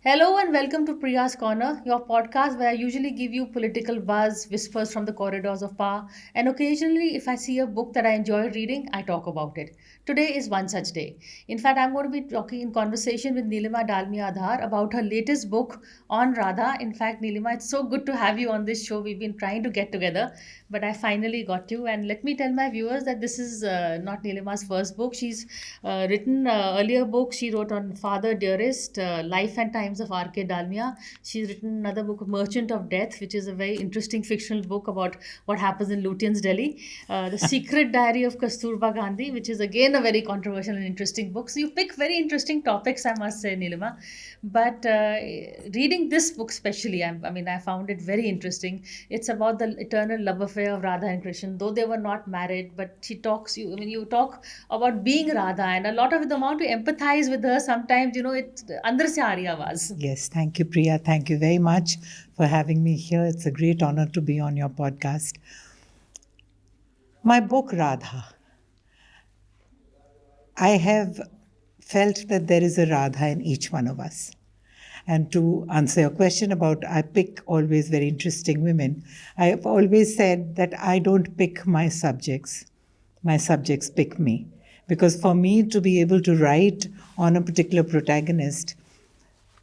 Hello and welcome to Priya's Corner, your podcast where I usually give you political buzz, whispers from the corridors of power, and occasionally, if I see a book that I enjoy reading, I talk about it. Today is one such day. In fact, I'm going to be talking in conversation with Neelima Dalmia Adhar about her latest book on Radha. In fact, Neelima, it's so good to have you on this show. We've been trying to get together, but I finally got you. And let me tell my viewers that this is not Neelima's first book. She's written earlier books. She wrote on Father Dearest, Life and Times of RK Dalmia. She's written another book, Merchant of Death, which is a very interesting fictional book about what happens in Lutyens, Delhi. The Secret Diary of Kasturba Gandhi, which is again a very controversial and interesting book. So you pick very interesting topics, I must say, Nilima. But reading this book, especially, I found it very interesting. It's about the eternal love affair of Radha and Krishna, though they were not married. But she talks you. I mean, you talk about being Radha, and a lot of the amount to empathize with her. Sometimes, it's andar se aa rahi awaaz. Yes, thank you, Priya. Thank you very much for having me here. It's a great honor to be on your podcast. My book, Radha. I have felt that there is a Radha in each one of us. And to answer your question about I pick always very interesting women, I have always said that I don't pick my subjects pick me. Because for me to be able to write on a particular protagonist,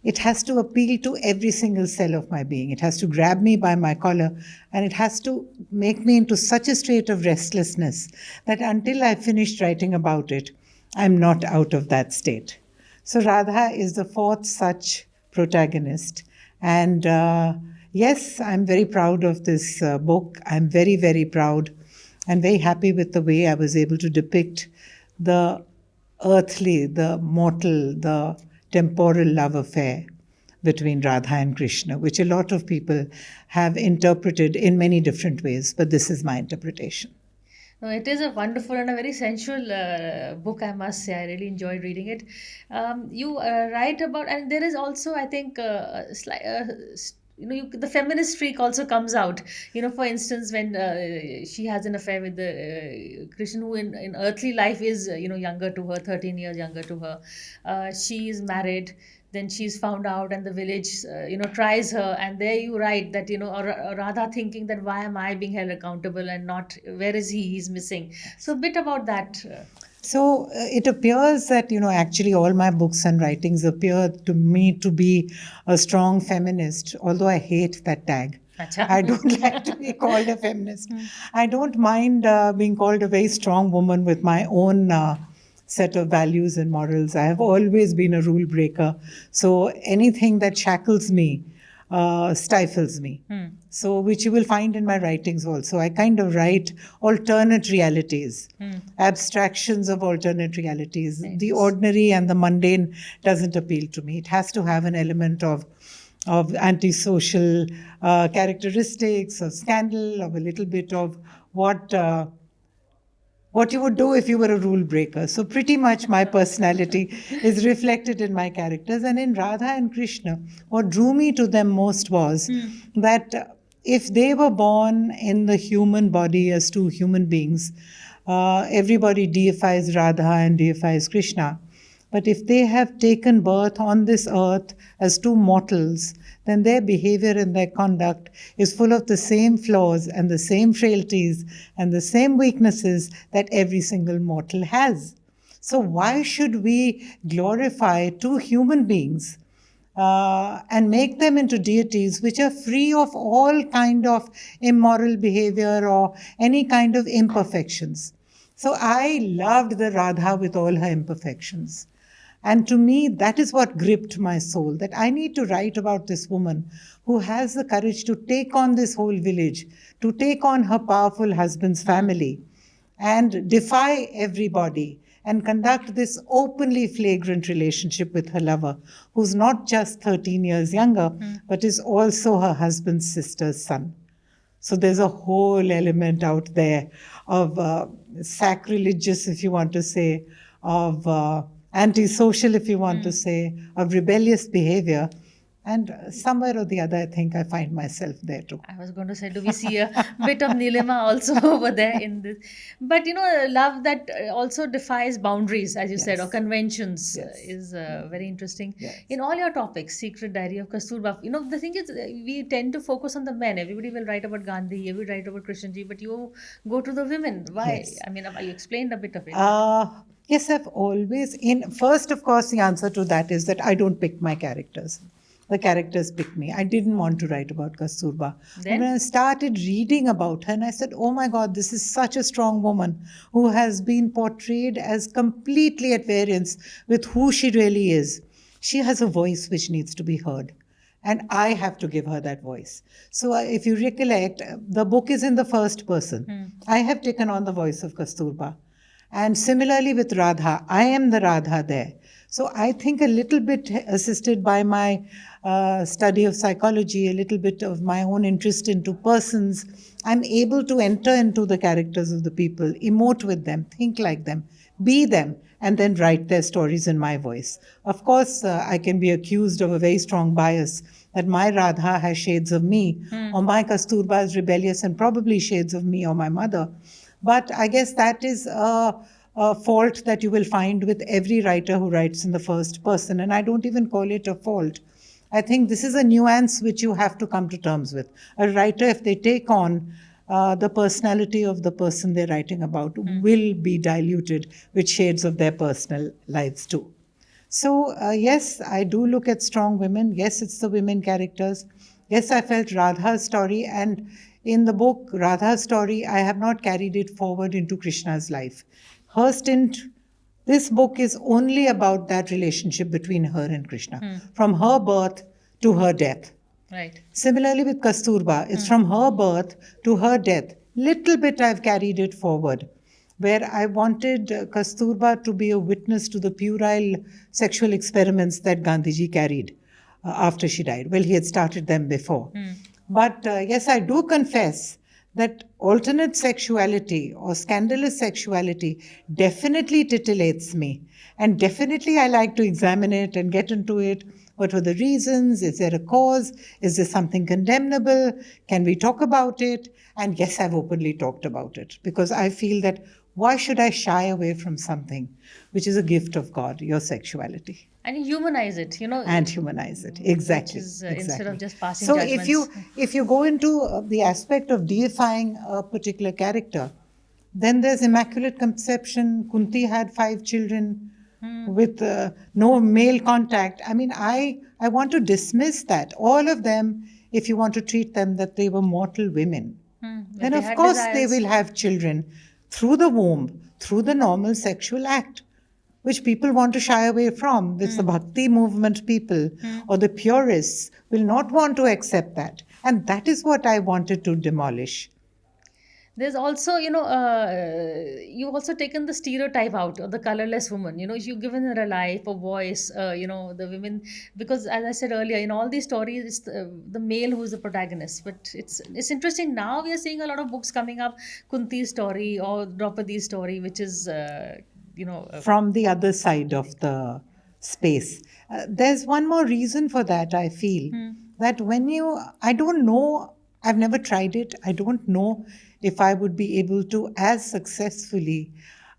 it has to appeal to every single cell of my being. It has to grab me by my collar, and it has to make me into such a state of restlessness that until I finish writing about it, I'm not out of that state. So Radha is the fourth such protagonist. And yes, I'm very proud of this book. I'm very, very proud and very happy with the way I was able to depict the earthly, the mortal, the temporal love affair between Radha and Krishna, which a lot of people have interpreted in many different ways, but this is my interpretation. No, it is a wonderful and a very sensual book, I must say. I really enjoyed reading it. You write about, and there is also, I think, the feminist streak also comes out. For instance, when she has an affair with the Krishna, who in earthly life is, younger to her, 13 years younger to her. She is married, then she's found out and the village tries her, and there you write that Radha thinking that why am I being held accountable and not, where is he's missing. So a bit about that. So it appears that, actually all my books and writings appear to me to be a strong feminist, although I hate that tag. Acha. I don't like to be called a feminist. I don't mind being called a very strong woman with my own set of values and morals. I have always been a rule breaker. So anything that shackles me stifles me. So, which you will find in my writings also. I kind of write alternate realities, abstractions of alternate realities. Nice. The ordinary and the mundane doesn't appeal to me. It has to have an element of antisocial characteristics, of scandal, of a little bit of what you would do if you were a rule breaker. So pretty much my personality is reflected in my characters. And in Radha and Krishna, what drew me to them most was that if they were born in the human body as two human beings, everybody deifies Radha and deifies Krishna. But if they have taken birth on this earth as two mortals, then their behavior and their conduct is full of the same flaws and the same frailties and the same weaknesses that every single mortal has. So why should we glorify two human beings and make them into deities which are free of all kind of immoral behavior or any kind of imperfections? So I loved the Radha with all her imperfections. And to me, that is what gripped my soul, that I need to write about this woman who has the courage to take on this whole village, to take on her powerful husband's family, and defy everybody, and conduct this openly flagrant relationship with her lover, who's not just 13 years younger, but is also her husband's sister's son. So there's a whole element out there of sacrilegious, if you want to say, of antisocial, if you want to say, of rebellious behavior And somewhere or the other, I think I find myself there too. I was going to say, do we see a bit of Neelima also over there in this? But love that also defies boundaries, as you said, or Yes. conventions Yes. is very interesting. Yes. In all your topics, Secret Diary of Kasturba, the thing is, we tend to focus on the men. Everybody will write about Gandhi, everybody write about Krishnji, but you go to the women. Why? Yes. I mean, you explained a bit of it. Yes, I've always, first, of course, the answer to that is that I don't pick my characters. The characters pick me. I didn't want to write about Kasturba. But Then? when I started reading about her, and I said, oh my God, this is such a strong woman who has been portrayed as completely at variance with who she really is. She has a voice which needs to be heard. And I have to give her that voice. So, if you recollect, the book is in the first person. I have taken on the voice of Kasturba. And similarly with Radha, I am the Radha there. So I think a little bit assisted by my study of psychology, a little bit of my own interest into persons, I'm able to enter into the characters of the people, emote with them, think like them, be them, and then write their stories in my voice. Of course, I can be accused of a very strong bias that my Radha has shades of me, or my Kasturba is rebellious and probably shades of me or my mother. But I guess that is a fault that you will find with every writer who writes in the first person. And I don't even call it a fault. I think this is a nuance which you have to come to terms with. A writer, if they take on the personality of the person they're writing about, will be diluted with shades of their personal lives too. So, yes, I do look at strong women. Yes, it's the women characters. Yes, I felt Radha's story, and in the book, Radha's story, I have not carried it forward into Krishna's life. Her stint, this book is only about that relationship between her and Krishna, from her birth to her death. Right. Similarly with Kasturba, it's from her birth to her death. Little bit I've carried it forward, where I wanted Kasturba to be a witness to the puerile sexual experiments that Gandhiji carried after she died. Well, he had started them before. But yes, I do confess that alternate sexuality or scandalous sexuality definitely titillates me. And definitely I like to examine it and get into it. What were the reasons? Is there a cause? Is there something condemnable? Can we talk about it? And yes, I've openly talked about it because I feel that why should I shy away from something which is a gift of God, your sexuality? And you humanize it, And humanize it, exactly. which is exactly. instead of just passing So judgments. if you go into the aspect of deifying a particular character, then there's Immaculate Conception. Kunti had 5 children with no male contact. I mean, I want to dismiss that. All of them, if you want to treat them that they were mortal women, Well, then they of had course they desires. will have children through the womb, through the normal sexual act, which people want to shy away from, which the bhakti movement people or the purists will not want to accept that. And that is what I wanted to demolish. There's also, you've also taken the stereotype out of the colorless woman. You've given her a life, a voice, the women, because as I said earlier, in all these stories, it's the male who's the protagonist. But it's interesting. Now we are seeing a lot of books coming up, Kunti's story or Draupadi's story, which is, From the other side of the space. There's one more reason for that, I feel. That I don't know, I've never tried it, I don't know if I would be able to as successfully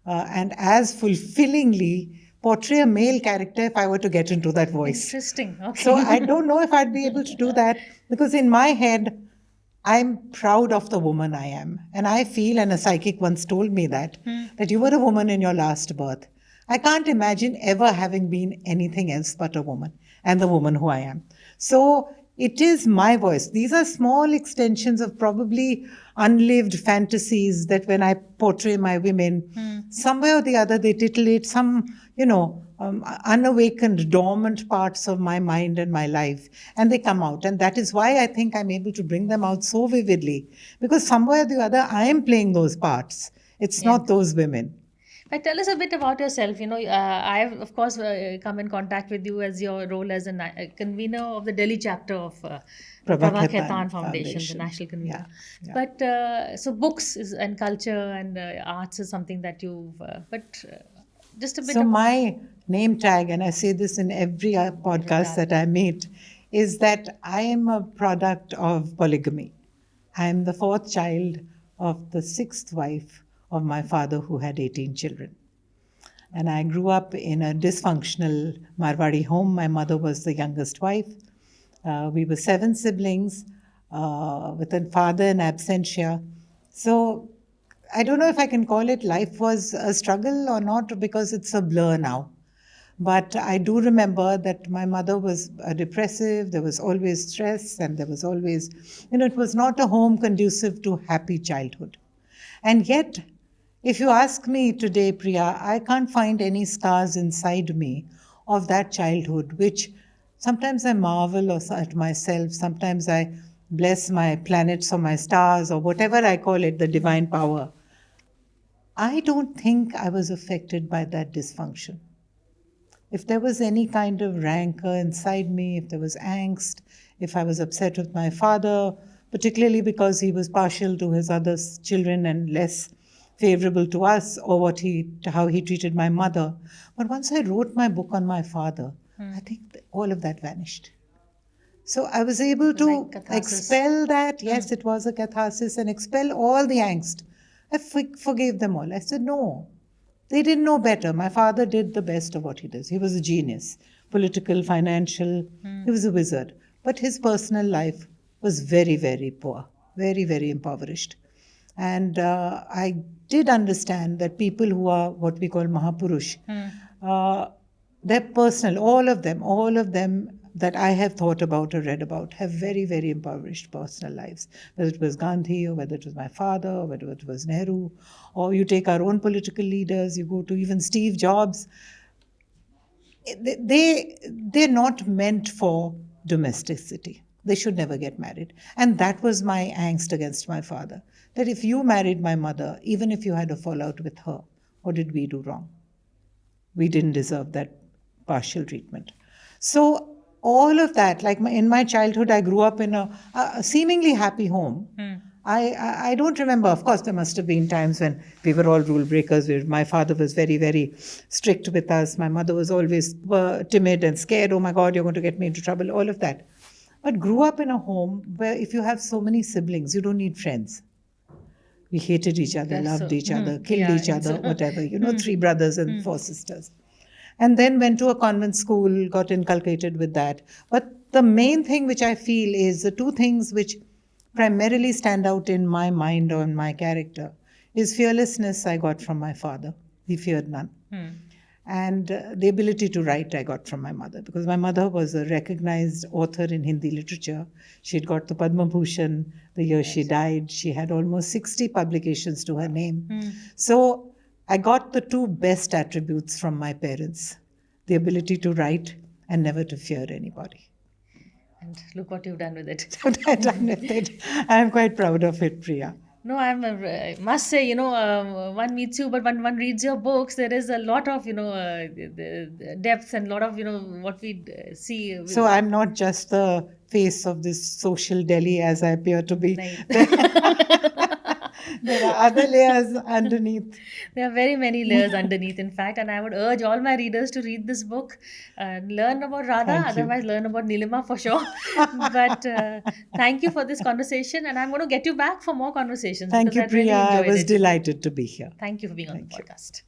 and as fulfillingly portray a male character if I were to get into that voice. interesting. Okay. So I don't know if I'd be able to do that because in my head, I'm proud of the woman I am. And I feel, and a psychic once told me that you were a woman in your last birth. I can't imagine ever having been anything else but a woman and the woman who I am. So it is my voice. These are small extensions of probably unlived fantasies that when I portray my women, somewhere or the other they titillate some, unawakened, dormant parts of my mind and my life, and they come out. And that is why I think I'm able to bring them out so vividly, because somewhere or the other I am playing those parts. It's not those women. But tell us a bit about yourself. I've of course come in contact with you as your role as a convener of the Delhi chapter of Prabha Khaitan Foundation, the national convener. Yeah. But so books and culture and arts is something that you've. Just a bit. So my name tag, and I say this in every podcast that I meet, is that I am a product of polygamy. I am the fourth child of the sixth wife of my father, who had 18 children. And I grew up in a dysfunctional Marwari home. My mother was the youngest wife. We were seven siblings with a father in absentia. So I don't know if I can call it life was a struggle or not, because it's a blur now. But I do remember that my mother was depressive, there was always stress, and there was always, it was not a home conducive to happy childhood. And yet, if you ask me today, Priya, I can't find any scars inside me of that childhood, which sometimes I marvel at myself, sometimes I bless my planets or my stars or whatever I call it, the divine power. I don't think I was affected by that dysfunction. If there was any kind of rancor inside me, if there was angst, if I was upset with my father, particularly because he was partial to his other children and less favorable to us, or how he treated my mother. But once I wrote my book on my father, I think all of that vanished. So I was able to expel that. Yes, it was a catharsis, and expel all the angst. I forgave them all. I said, no, they didn't know better. My father did the best of what he does. He was a genius, political, financial. He was a wizard. But his personal life was very, very poor, very, very impoverished. And I did understand that people who are what we call Mahapurush, they're personal, all of them that I have thought about or read about have very, very impoverished personal lives. Whether it was Gandhi, or whether it was my father, or whether it was Nehru, or you take our own political leaders, you go to even Steve Jobs. They're not meant for domesticity. They should never get married. And that was my angst against my father. That if you married my mother, even if you had a fallout with her, what did we do wrong? We didn't deserve that partial treatment. So all of that, like in my childhood, I grew up in a seemingly happy home. I don't remember. Of course, there must have been times when we were all rule breakers. My father was very, very strict with us. My mother was always timid and scared. Oh my God, you're going to get me into trouble. All of that. But grew up in a home where if you have so many siblings, you don't need friends. We hated each other, loved each other, killed each other, whatever. 3 brothers and 4 sisters. And then went to a convent school, got inculcated with that. But the main thing which I feel is the 2 things which primarily stand out in my mind or in my character is fearlessness I got from my father. He feared none. And the ability to write I got from my mother, because my mother was a recognized author in Hindi literature. She'd got the Padma Bhushan the year she died. She had almost 60 publications to her name. So I got the 2 best attributes from my parents: the ability to write and never to fear anybody. And look what you've done with it. What I've done with it. I'm quite proud of it, Priya. No, I must say, one meets you, but when one reads your books, there is a lot of, the depth and a lot of, what we see. So I'm not just the face of this social Delhi as I appear to be. There are other layers underneath. There are very many layers underneath, in fact, and I would urge all my readers to read this book and learn about Radha, otherwise learn about Neelima for sure. But thank you for this conversation, and I'm going to get you back for more conversations. Thank you, Priya. Really I was delighted to be here. Thank you for being on the podcast.